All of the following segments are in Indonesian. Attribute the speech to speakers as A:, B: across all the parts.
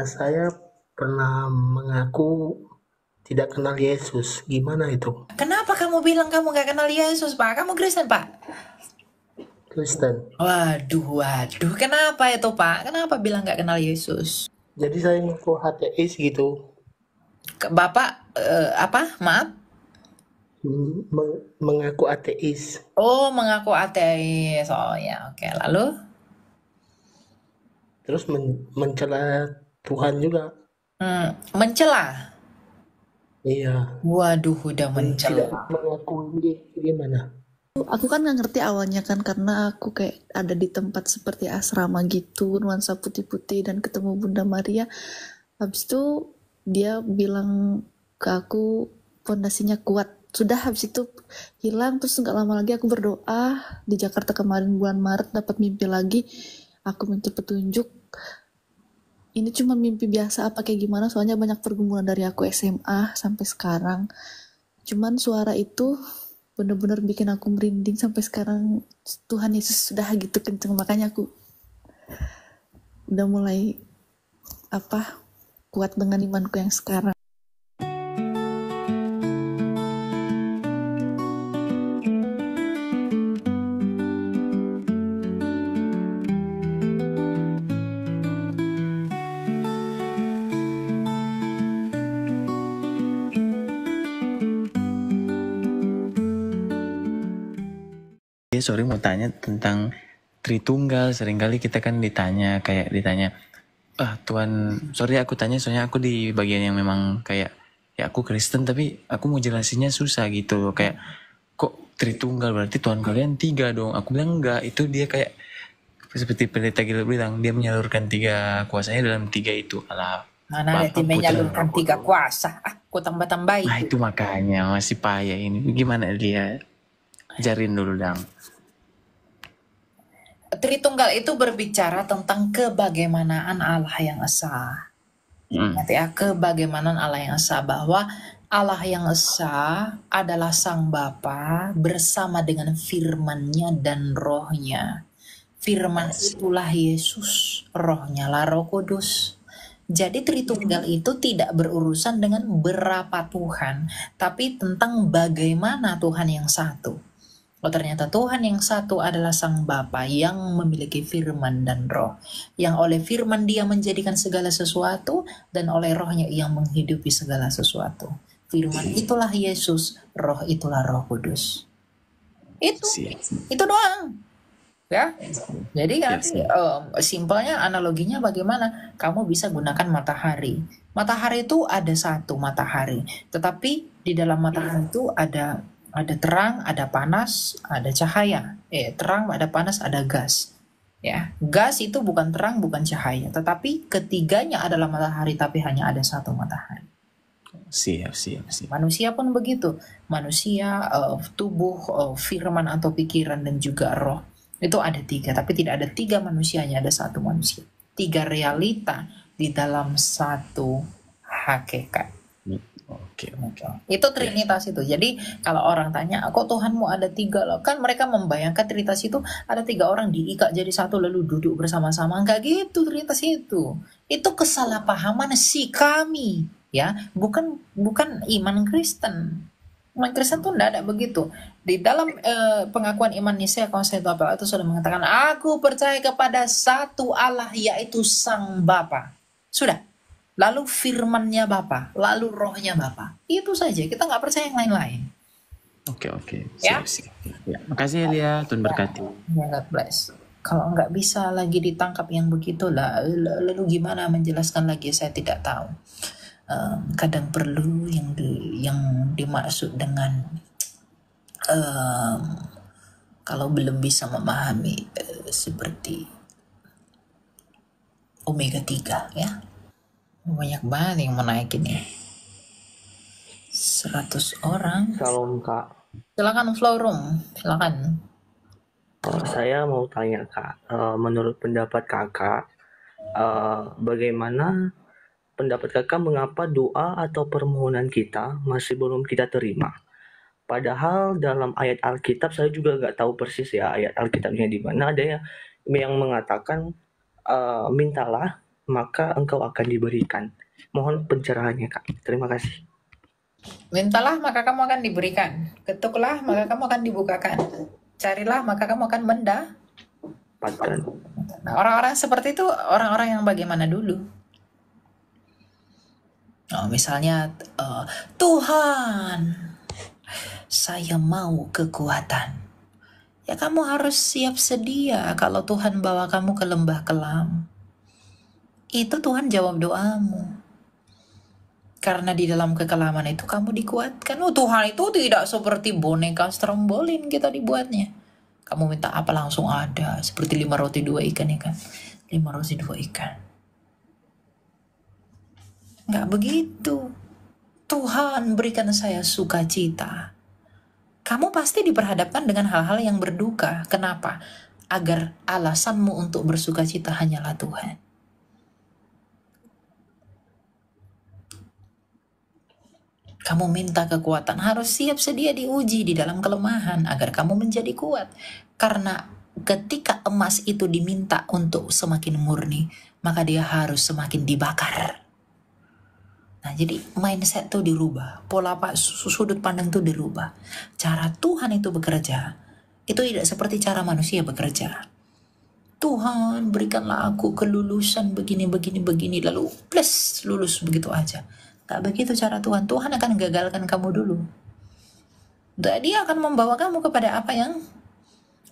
A: Saya pernah mengaku tidak kenal Yesus. Gimana itu?
B: Kenapa kamu bilang kamu nggak kenal Yesus, Pak? Kamu Kristen, Pak?
A: Kristen.
B: Waduh, waduh. Kenapa itu, Pak? Kenapa bilang nggak kenal Yesus?
A: Jadi saya ngaku ateis gitu.
B: Bapak, apa? Maaf?
A: Mengaku ateis.
B: Oh, mengaku ateis. Oh ya, oke. Lalu?
A: Terus mencela Tuhan juga.
B: Mencela.
A: Iya.
B: Waduh, udah
A: Tidak
B: mencela.
A: mengakui gimana?
C: Aku kan nggak ngerti awalnya kan karena aku kayak ada di tempat seperti asrama gitu, nuansa putih-putih dan ketemu Bunda Maria. Habis itu dia bilang ke aku pondasinya kuat. Sudah habis itu hilang, terus nggak lama lagi aku berdoa di Jakarta kemarin bulan Maret dapat mimpi lagi. Aku minta petunjuk. Ini cuma mimpi biasa apa kayak gimana? Soalnya banyak pergumulan dari aku SMA sampai sekarang. Cuman suara itu bener-bener bikin aku merinding sampai sekarang. Tuhan Yesus sudah gitu kenceng, makanya aku udah mulai kuat dengan imanku yang sekarang.
D: Sorry mau tanya tentang Tritunggal. Seringkali kita kan ditanya Tuhan, sorry aku tanya soalnya aku di bagian yang memang kayak ya aku Kristen tapi aku mau jelasinnya susah gitu loh. Kayak kok Tritunggal berarti Tuhan kalian 3 dong. Aku bilang enggak, itu dia kayak seperti pendeta Gil bilang dia menyalurkan 3 kuasanya dalam 3 itu. Alah,
B: Mana ada
D: Bapa,
B: tim
D: Putra,
B: menyalurkan
D: Roh
B: 3
D: Kudus.
B: kuasa? Aku tambah-tambah
D: Nah
B: itu.
D: itu makanya masih payah ini. Gimana dia? Ajarin dulu dong.
B: Tritunggal itu berbicara tentang kebagaimanaan Allah yang esa. Ingat ya, kebagaimanaan Allah yang esa, bahwa Allah yang esa adalah Sang Bapa bersama dengan firman-Nya dan Roh-Nya. Firman itulah Yesus, Roh-Nya lah Roh Kudus. Jadi Tritunggal itu tidak berurusan dengan berapa Tuhan, tapi tentang bagaimana Tuhan yang satu. Oh, ternyata Tuhan yang satu adalah Sang Bapa yang memiliki firman dan roh. Yang oleh firman dia menjadikan segala sesuatu, dan oleh rohnya ia menghidupi segala sesuatu. Firman itulah Yesus, roh itulah Roh Kudus. Itu doang. Ya, jadi nanti simpelnya analoginya bagaimana? Kamu bisa gunakan matahari. Matahari itu ada satu matahari, tetapi di dalam matahari itu ada terang, ada panas, ada cahaya. Terang, ada panas, ada gas. Ya, gas itu bukan terang, bukan cahaya, tetapi ketiganya adalah matahari, tapi hanya ada satu matahari.
D: Siap.
B: Manusia pun begitu. Manusia, tubuh, firman atau pikiran dan juga roh. Itu ada 3, tapi tidak ada 3 manusianya, ada satu manusia. 3 realita di dalam satu hakikat.
D: Oke.
B: Itu Trinitas itu. Jadi kalau orang tanya, kok Tuhanmu ada 3 loh? Kan mereka membayangkan Trinitas itu ada 3 orang diikat jadi satu lalu duduk bersama-sama. Enggak gitu Trinitas itu. Itu kesalahpahaman si kami, ya, bukan iman Kristen. Iman Kristen tuh enggak ada begitu. Di dalam pengakuan iman Nisea Konstitusional itu sudah mengatakan, aku percaya kepada satu Allah yaitu Sang Bapa. Sudah. Lalu firmannya Bapa, lalu rohnya Bapa. Itu saja, kita nggak percaya yang lain-lain.
D: Oke.
B: Ya?
D: Siap. Ya, makasih Elia, Tuhan berkati.
B: Ya, God bless. Kalau nggak bisa lagi ditangkap yang begitulah, lalu gimana menjelaskan lagi, saya tidak tahu. Kadang perlu yang dimaksud dengan kalau belum bisa memahami seperti omega 3 ya. Banyak banget yang menaikin ya. 100 orang.
E: Salam Kak.
B: Silakan flow room, silakan.
E: Saya mau tanya Kak, menurut pendapat Kakak, bagaimana pendapat Kakak mengapa doa atau permohonan kita masih belum kita terima? Padahal dalam ayat Alkitab saya juga nggak tahu persis ya ayat Alkitabnya di mana, ada yang mengatakan mintalah maka engkau akan diberikan. Mohon pencerahannya, Kak. Terima kasih.
B: Mintalah maka kamu akan diberikan. Ketuklah maka kamu akan dibukakan. Carilah maka kamu akan
E: Patkan.
B: Nah, orang-orang seperti itu orang-orang yang bagaimana dulu? Misalnya, Tuhan, saya mau kekuatan. Ya kamu harus siap sedia kalau Tuhan bawa kamu ke lembah kelam. Itu Tuhan jawab doamu. Karena di dalam kekelaman itu kamu dikuatkan. Tuhan itu tidak seperti boneka strombolin kita dibuatnya. Kamu minta apa langsung ada. Seperti 5 roti 2 ikan ya kan. 5 roti 2 ikan. Nggak begitu. Tuhan berikan saya sukacita. Kamu pasti diperhadapkan dengan hal-hal yang berduka. Kenapa? Agar alasanmu untuk bersukacita hanyalah Tuhan. Kamu minta kekuatan, harus siap sedia diuji di dalam kelemahan agar kamu menjadi kuat. Karena ketika emas itu diminta untuk semakin murni, maka dia harus semakin dibakar. Nah, jadi mindset tuh dirubah, pola sudut pandang tuh dirubah. Cara Tuhan itu bekerja, itu tidak seperti cara manusia bekerja. Tuhan berikanlah aku kelulusan begini, lalu plus lulus begitu aja. Gak begitu cara Tuhan. Tuhan akan gagalkan kamu dulu. Dia akan membawa kamu kepada apa yang,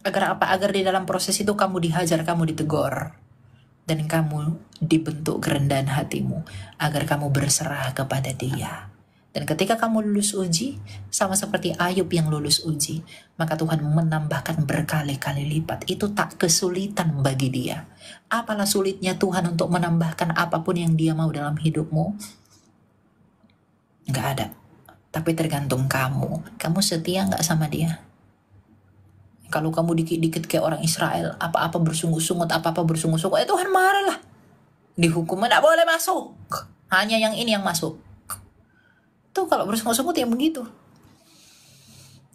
B: agar di dalam proses itu kamu dihajar, kamu ditegur. Dan kamu dibentuk kerendahan hatimu agar kamu berserah kepada Dia. Dan ketika kamu lulus uji, sama seperti Ayub yang lulus uji, maka Tuhan menambahkan berkali-kali lipat. Itu tak kesulitan bagi Dia. Apalah sulitnya Tuhan untuk menambahkan apapun yang Dia mau dalam hidupmu? Nggak ada. Tapi tergantung kamu. Kamu setia nggak sama Dia? Kalau kamu dikit-dikit kayak orang Israel, apa-apa bersungut-sungut, Tuhan marah lah. Dihukum, nggak boleh masuk. Hanya yang ini yang masuk. Tuh kalau bersungut-sungut ya begitu.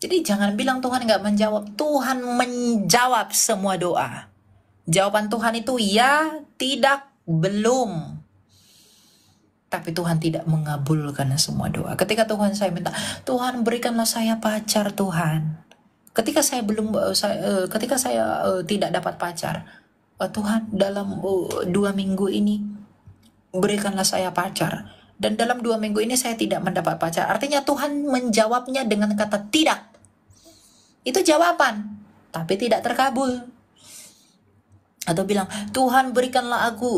B: Jadi jangan bilang Tuhan nggak menjawab. Tuhan menjawab semua doa. Jawaban Tuhan itu ya, tidak, belum. Tapi Tuhan tidak mengabulkan semua doa. Ketika Tuhan saya minta, Tuhan berikanlah saya pacar Tuhan. Ketika saya tidak dapat pacar, Tuhan dalam 2 minggu ini berikanlah saya pacar. Dan dalam 2 minggu ini saya tidak mendapat pacar. Artinya Tuhan menjawabnya dengan kata tidak. Itu jawaban, tapi tidak terkabul. Atau bilang, Tuhan berikanlah aku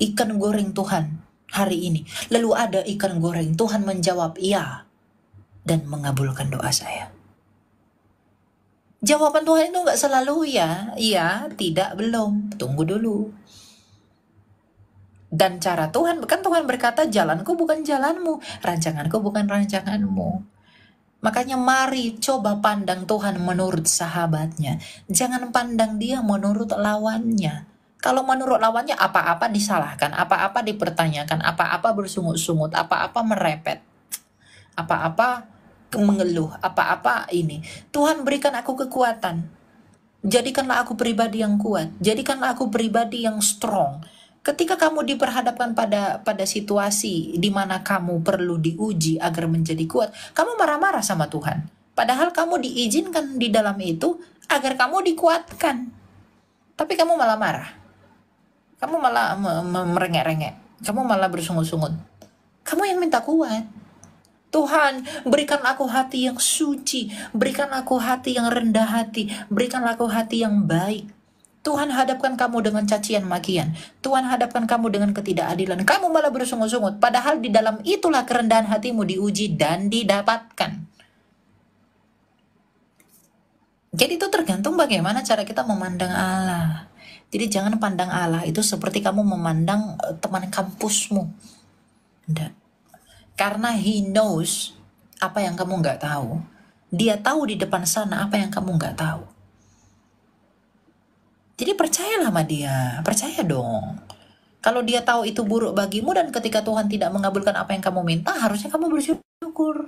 B: ikan goreng Tuhan hari ini. Lalu ada ikan goreng, Tuhan menjawab iya dan mengabulkan doa saya. Jawaban Tuhan itu nggak selalu ya, iya, tidak, belum, tunggu dulu. Dan cara Tuhan, kan Tuhan berkata, jalanku bukan jalanmu, rancanganku bukan rancanganmu. Makanya mari coba pandang Tuhan menurut sahabatnya. Jangan pandang Dia menurut lawannya. Kalau menurut lawannya apa-apa disalahkan, apa-apa dipertanyakan, apa-apa bersungut-sungut, apa-apa merepet, apa-apa mengeluh, apa-apa ini. Tuhan berikan aku kekuatan. Jadikanlah aku pribadi yang kuat. Jadikanlah aku pribadi yang strong. Ketika kamu diperhadapkan pada situasi di mana kamu perlu diuji agar menjadi kuat, kamu marah-marah sama Tuhan. Padahal kamu diizinkan di dalam itu agar kamu dikuatkan. Tapi kamu malah marah. Kamu malah merengek-rengek. Kamu malah bersungut-sungut. Kamu yang minta kuat. Tuhan, berikan aku hati yang suci. Berikan aku hati yang rendah hati. Berikan aku hati yang baik. Tuhan hadapkan kamu dengan cacian makian. Tuhan hadapkan kamu dengan ketidakadilan. Kamu malah bersungut-sungut. Padahal di dalam itulah kerendahan hatimu diuji dan didapatkan. Jadi itu tergantung bagaimana cara kita memandang Allah. Jadi jangan pandang Allah itu seperti kamu memandang teman kampusmu. Enggak. Karena He knows apa yang kamu nggak tahu. Dia tahu di depan sana apa yang kamu nggak tahu. Jadi percayalah sama Dia, percaya dong. Kalau Dia tahu itu buruk bagimu dan ketika Tuhan tidak mengabulkan apa yang kamu minta, harusnya kamu bersyukur.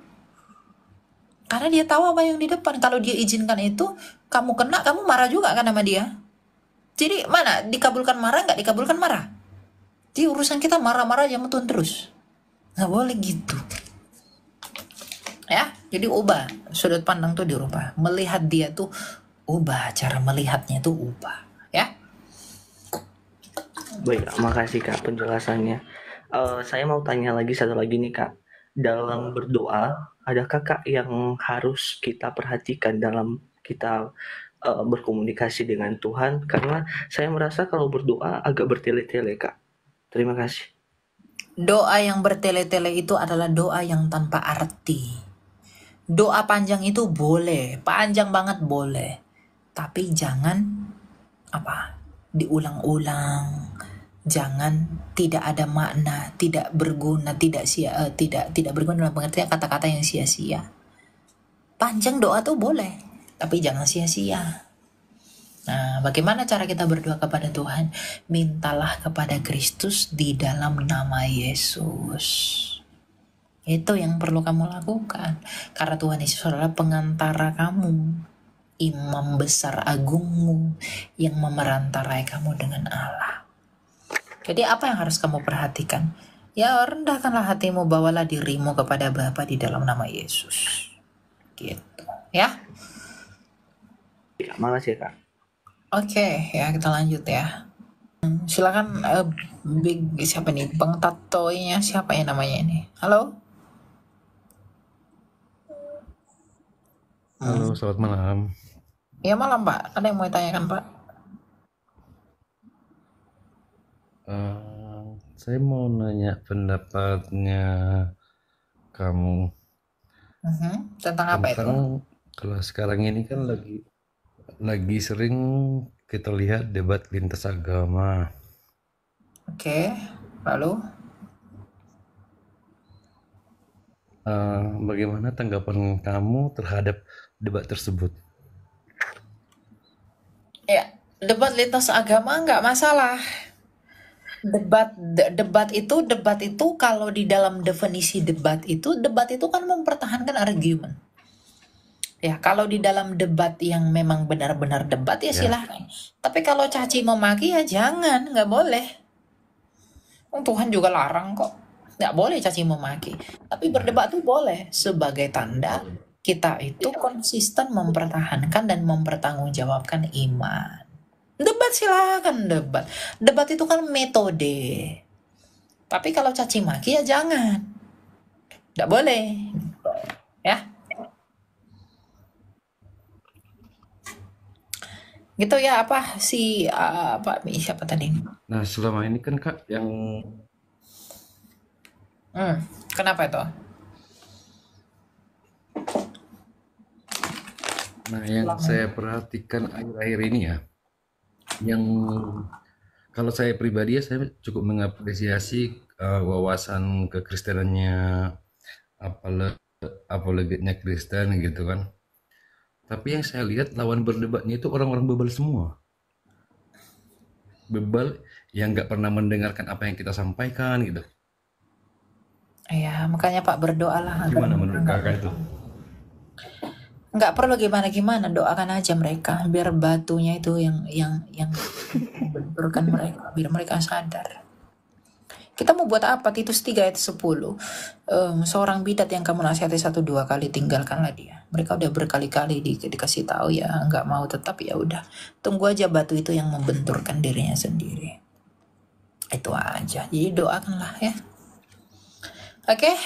B: Karena Dia tahu apa yang di depan. Kalau Dia izinkan itu, kamu kena, kamu marah juga kan sama Dia. Jadi mana dikabulkan marah, nggak dikabulkan marah. Jadi urusan kita marah-marah aja sama Tuhan terus. Nggak boleh gitu. Ya, jadi ubah. Sudut pandang tuh dirubah. Melihat dia tuh ubah. Cara melihatnya tuh ubah. Ya.
E: Baik, makasih Kak penjelasannya. Saya mau tanya lagi satu lagi nih Kak. Dalam berdoa, adakah Kak yang harus kita perhatikan dalam kita berkomunikasi dengan Tuhan? Karena saya merasa kalau berdoa agak bertele-tele Kak. Terima kasih.
B: Doa yang bertele-tele itu adalah doa yang tanpa arti. Doa panjang itu boleh, panjang banget boleh. Tapi jangan diulang-ulang. Jangan tidak ada makna, tidak berguna, tidak berguna dalam pengertian kata-kata yang sia-sia. Panjang doa tuh boleh, tapi jangan sia-sia. Nah, bagaimana cara kita berdoa kepada Tuhan? Mintalah kepada Kristus di dalam nama Yesus. Itu yang perlu kamu lakukan. Karena Tuhan Yesus adalah pengantara kamu, imam besar agungmu yang memerantarai kamu dengan Allah. Jadi apa yang harus kamu perhatikan? Ya, rendahkanlah hatimu, bawalah dirimu kepada Bapa di dalam nama Yesus. Gitu, ya.
E: Makasih Kak.
B: Oke, ya kita lanjut ya. Silakan Big siapa nih? Bang Tatoynya siapa ya namanya ini? Halo?
F: Halo, selamat malam.
B: Ya malam Pak, ada yang mau ditanyakan Pak?
F: Saya mau nanya pendapatnya kamu
B: Tentang apa itu?
F: tentang kalau sekarang ini kan lagi sering kita lihat debat lintas agama.
B: Oke, lalu?
F: Bagaimana tanggapan kamu terhadap debat tersebut?
B: Ya, debat lintas agama nggak masalah. Debat itu kalau di dalam definisi debat itu kan mempertahankan argumen. Ya, kalau di dalam debat yang memang benar-benar debat ya silahkan. Tapi kalau caci memaki ya jangan, nggak boleh. Tuhan juga larang kok. Nggak boleh caci memaki. Tapi berdebat tuh boleh sebagai tanda kita itu konsisten mempertahankan dan mempertanggungjawabkan iman. Debat silakan debat. Debat itu kan metode. Tapi kalau caci maki ya jangan. Nggak boleh. Ya. Gitu ya apa si Pak siapa tadi?
F: Nah, selama ini kan Kak yang
B: Kenapa itu?
F: Nah, yang saya perhatikan akhir-akhir ini ya, yang kalau saya pribadi ya saya cukup mengapresiasi wawasan kekristenannya, apologetnya Kristen gitu kan. Tapi yang saya lihat lawan berdebatnya itu orang-orang bebal semua. Bebal yang nggak pernah mendengarkan apa yang kita sampaikan gitu.
B: Ya, makanya Pak berdoalah.
F: Gimana menurut kakak itu?
B: Nggak perlu gimana-gimana, doakan aja mereka biar batunya itu yang membenturkan mereka, biar mereka sadar. Kita mau buat apa? Titus 3 ayat 10. Seorang bidat yang kamu nasihati 1-2 kali, tinggalkanlah dia. Mereka udah berkali-kali dikasih tahu ya, nggak mau tetap ya udah. Tunggu aja batu itu yang membenturkan dirinya sendiri. Itu aja. Jadi doakanlah ya. Oke?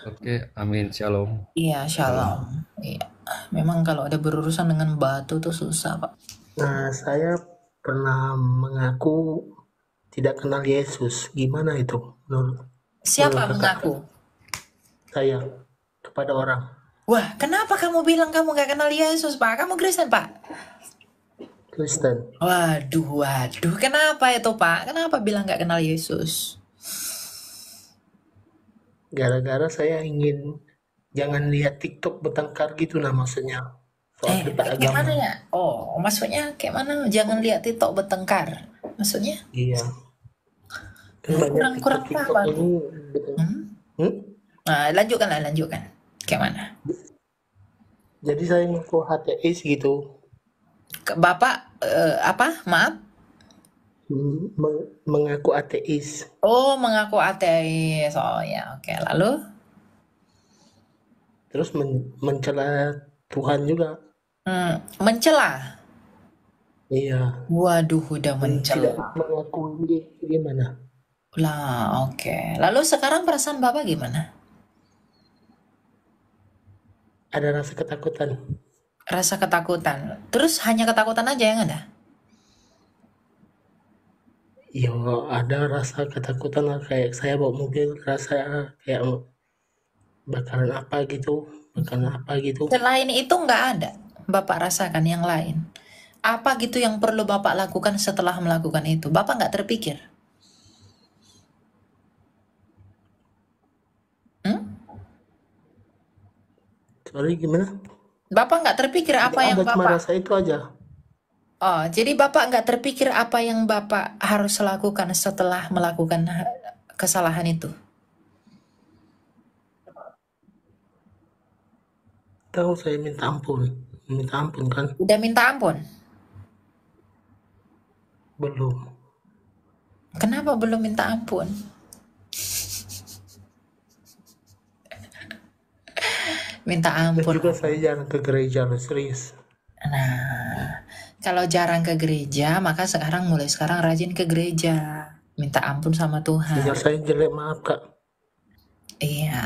F: Oke, amin, shalom.
B: Iya, shalom. Iya. Memang kalau ada berurusan dengan batu tuh susah, Pak.
A: Nah, saya pernah mengaku tidak kenal Yesus. Gimana itu menurut
B: Siapa
A: kakak?
B: mengaku?
A: Saya kepada orang.
B: Wah, kenapa kamu bilang kamu gak kenal Yesus, Pak? Kamu Kristen, Pak?
A: Kristen.
B: Waduh. Kenapa itu, Pak? Kenapa bilang gak kenal Yesus?
A: Gara-gara saya ingin jangan lihat TikTok bertengkar gitu lah maksudnya. Soal debat agama.
B: Gimana ya? Oh, maksudnya kayak mana? Jangan lihat TikTok bertengkar. Maksudnya?
A: Iya. Kan banyak
B: Kurang
A: TikTok
B: paham.
A: ini.
B: Nah, lanjutkan. Kayak mana?
A: Jadi saya ngaku HTS gitu.
B: Bapak apa? Maaf.
A: Mengaku ateis.
B: Oh, mengaku ateis. Oh ya, oke. Lalu
A: Terus mencela Tuhan juga.
B: mencela.
A: Iya.
B: Waduh, udah
A: Tidak
B: mencela.
A: mengakui gimana?
B: Lah, oke. Lalu sekarang perasaan Bapak gimana?
A: Ada rasa ketakutan.
B: Rasa ketakutan. Terus hanya ketakutan aja yang ada?
A: Ya ada rasa ketakutan lah, kayak saya bawa mobil, rasa kayak bakalan apa gitu.
B: Selain itu nggak ada Bapak rasakan yang lain? Apa gitu yang perlu Bapak lakukan setelah melakukan itu? Bapak nggak terpikir?
A: Sorry, gimana?
B: Bapak nggak terpikir apa yang
A: Ada cuma
B: Bapak...
A: rasa itu aja.
B: Oh, jadi Bapak nggak terpikir apa yang Bapak harus lakukan setelah melakukan kesalahan itu?
A: Tahu saya minta ampun kan?
B: Udah minta ampun?
A: Belum.
B: Kenapa belum minta ampun? Minta
A: Dan
B: ampun.
A: juga saya jarang ke gereja loh, serius.
B: Nah, kalau jarang ke gereja, maka mulai sekarang rajin ke gereja. Minta ampun sama Tuhan.
A: Sinyal saya jelek, maaf Kak.
B: Iya,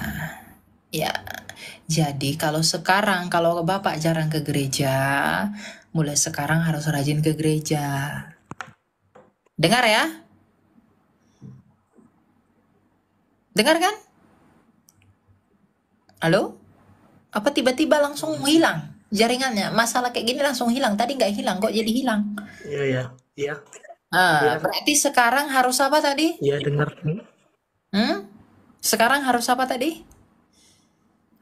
B: ya. Jadi kalau Bapak jarang ke gereja, mulai sekarang harus rajin ke gereja. Dengar ya? Dengar kan? Halo? Apa tiba-tiba langsung hilang jaringannya? Masalah kayak gini langsung hilang. Tadi nggak hilang, kok jadi hilang?
A: Iya.
B: Berarti sekarang harus apa tadi?
A: Iya, dengar.
B: Sekarang harus apa tadi?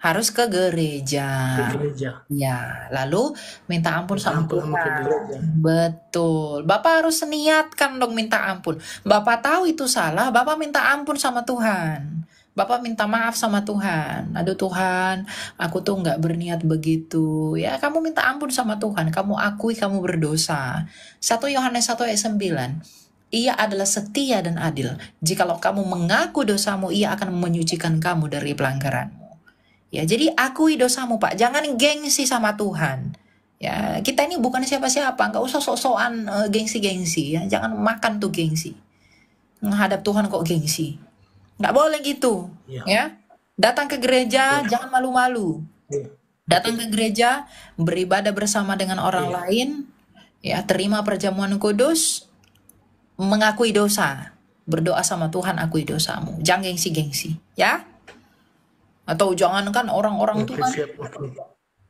B: Harus ke gereja.
A: Ke gereja.
B: Ya, lalu minta ampun sama
A: Ampun sama ke
B: Tuhan.
A: gereja.
B: Betul. Bapak harus niatkan dong minta ampun. Bapak tahu itu salah, Bapak minta ampun sama Tuhan. Bapak minta maaf sama Tuhan. Aduh Tuhan, aku tuh nggak berniat begitu. Ya, kamu minta ampun sama Tuhan. Kamu akui kamu berdosa. 1 Yohanes 1 ayat 9. Ia adalah setia dan adil. Jikalau kamu mengaku dosamu, ia akan menyucikan kamu dari pelanggaranmu. Ya, jadi akui dosamu, Pak. Jangan gengsi sama Tuhan. Ya, kita ini bukan siapa-siapa. Nggak usah sok-sokan gengsi-gengsi. Ya. Jangan makan tuh gengsi. Menghadap Tuhan kok gengsi. Nggak boleh gitu. Ya. Datang ke gereja, jangan malu-malu. Datang ke gereja, beribadah bersama dengan orang lain. Ya, terima perjamuan kudus. Mengakui dosa. Berdoa sama Tuhan, akui dosamu. Jangan gengsi-gengsi. Ya. Atau jangan kan orang-orang tuh kan,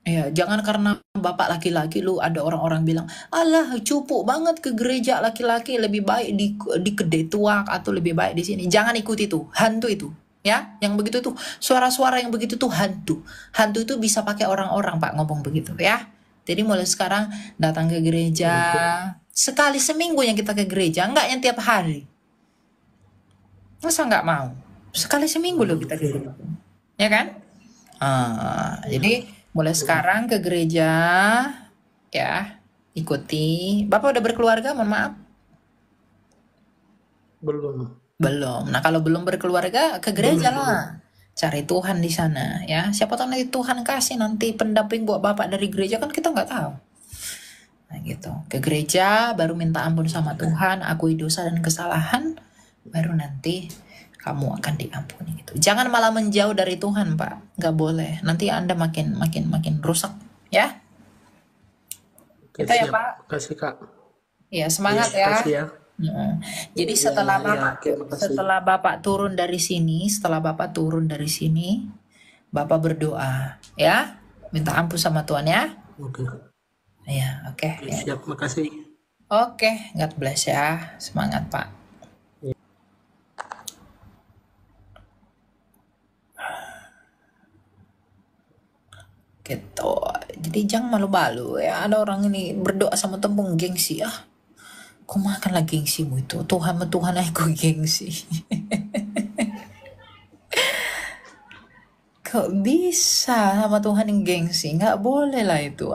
B: ya jangan karena bapak laki-laki lu ada orang-orang bilang, alah cupu banget ke gereja laki-laki, lebih baik di kedai tuak atau lebih baik di sini. Jangan ikuti itu, hantu itu, ya yang begitu tuh suara-suara yang begitu tuh hantu itu bisa pakai orang-orang Pak ngomong begitu ya. Jadi mulai sekarang datang ke gereja sekali seminggu yang kita ke gereja, enggak yang tiap hari. Masa nggak mau? Sekali seminggu loh kita ke gereja. Ya kan? Jadi mulai sekarang ke gereja ya, ikuti. Bapak udah berkeluarga, mohon maaf? Belum. Nah, kalau belum berkeluarga ke gereja lah. Cari Tuhan di sana ya. Siapa tahu nanti Tuhan kasih nanti pendamping buat Bapak dari gereja, kan kita nggak tahu. Nah, gitu. Ke gereja baru minta ampun sama Tuhan, akui dosa dan kesalahan, baru nanti kamu akan diampuni gitu. Jangan malah menjauh dari Tuhan, Pak. Nggak boleh. Nanti Anda makin rusak, ya. Gitu ya, Pak.
A: Kasih Kak.
B: Ya, semangat ya.
A: Kasih ya.
B: Jadi setelah Bapak turun dari sini, Bapak berdoa, ya. Minta ampun sama Tuhan ya.
A: Oke.
B: Ya, oke.
A: Siap, makasih.
B: Oke, God bless ya. Semangat, Pak. Gitu. Jadi jangan malu-malu ya. Ada orang ini berdoa sama tembung gengsi. Kok makanlah gengsimu itu. Tuhan aku gengsi. Kok bisa sama Tuhan yang gengsi? Nggak boleh lah itu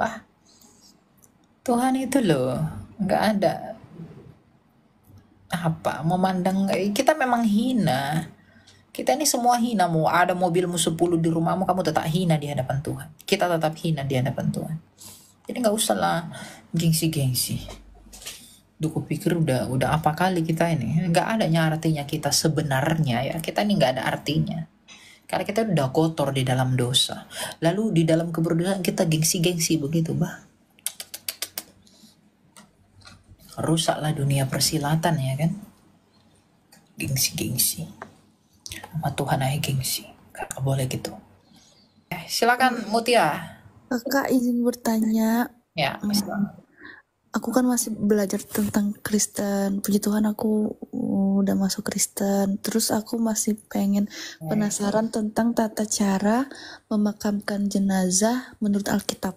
B: Tuhan itu loh nggak ada memandang kita memang hina. Kita ini semua hina. Mau ada mobilmu 10 di rumahmu, kamu tetap hina di hadapan Tuhan. Kita tetap hina di hadapan Tuhan. Jadi nggak usah lah gengsi-gengsi. Duh, pikir udah apa kali kita ini. Nggak adanya artinya kita sebenarnya ya. Kita ini nggak ada artinya. Karena kita udah kotor di dalam dosa. Lalu di dalam keberdosaan kita gengsi-gengsi begitu, bah. Rusaklah dunia persilatan ya kan. Gengsi-gengsi. Sama Tuhan aja gengsi. Gak boleh gitu. Silakan Mutia.
C: Kakak izin bertanya.
B: Ya,
C: aku kan masih belajar tentang Kristen. Puji Tuhan aku udah masuk Kristen. Terus aku masih penasaran tentang tata cara memakamkan jenazah menurut Alkitab.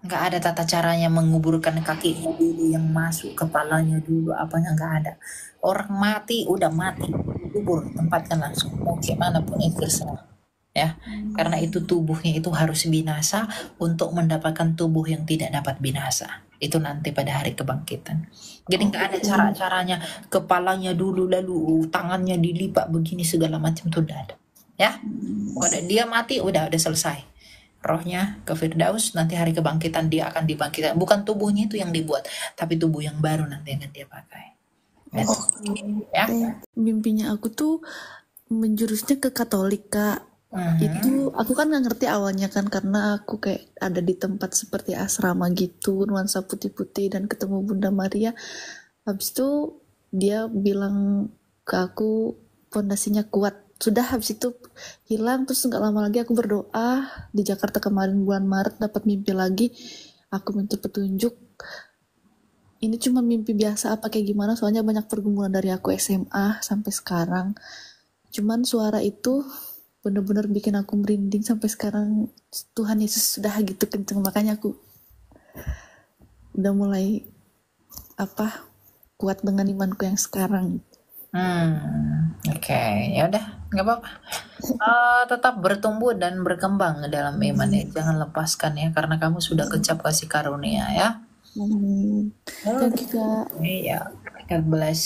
B: Nggak ada tata caranya menguburkan kakinya dulu yang masuk, kepalanya dulu, apanya nggak ada. Orang mati udah mati, kubur tempatkan langsung. Mau gimana pun itu terserah. Ya, karena itu tubuhnya itu harus binasa untuk mendapatkan tubuh yang tidak dapat binasa. Itu nanti pada hari kebangkitan. Jadi nggak ada cara-caranya kepalanya dulu lalu tangannya dilipat begini segala macam tuh udah ada. Ya, udah dia mati udah selesai. Rohnya ke Firdaus, nanti hari kebangkitan dia akan dibangkitkan. Bukan tubuhnya itu yang dibuat, tapi tubuh yang baru nanti akan dia pakai. Ya.
C: Mimpinya aku tuh menjurusnya ke Katolik, Kak. Itu aku kan nggak ngerti awalnya kan, karena aku kayak ada di tempat seperti asrama gitu, nuansa putih-putih dan ketemu Bunda Maria. Habis itu dia bilang ke aku pondasinya kuat. Sudah, habis itu hilang. Terus nggak lama lagi aku berdoa di Jakarta kemarin bulan Maret, dapat mimpi lagi. Aku minta petunjuk. Ini cuma mimpi biasa apa kayak gimana, soalnya banyak pergumulan dari aku SMA sampai sekarang. Cuman suara itu bener-bener bikin aku merinding sampai sekarang. Tuhan Yesus sudah gitu kenceng, makanya aku udah mulai kuat dengan imanku yang sekarang.
B: Oke, ya udah, nggak apa-apa. Tetap bertumbuh dan berkembang dalam iman ya. Jangan lepaskan ya, karena kamu sudah kecap kasih karunia ya.
C: Thank you, Kak.
B: Iya, God bless.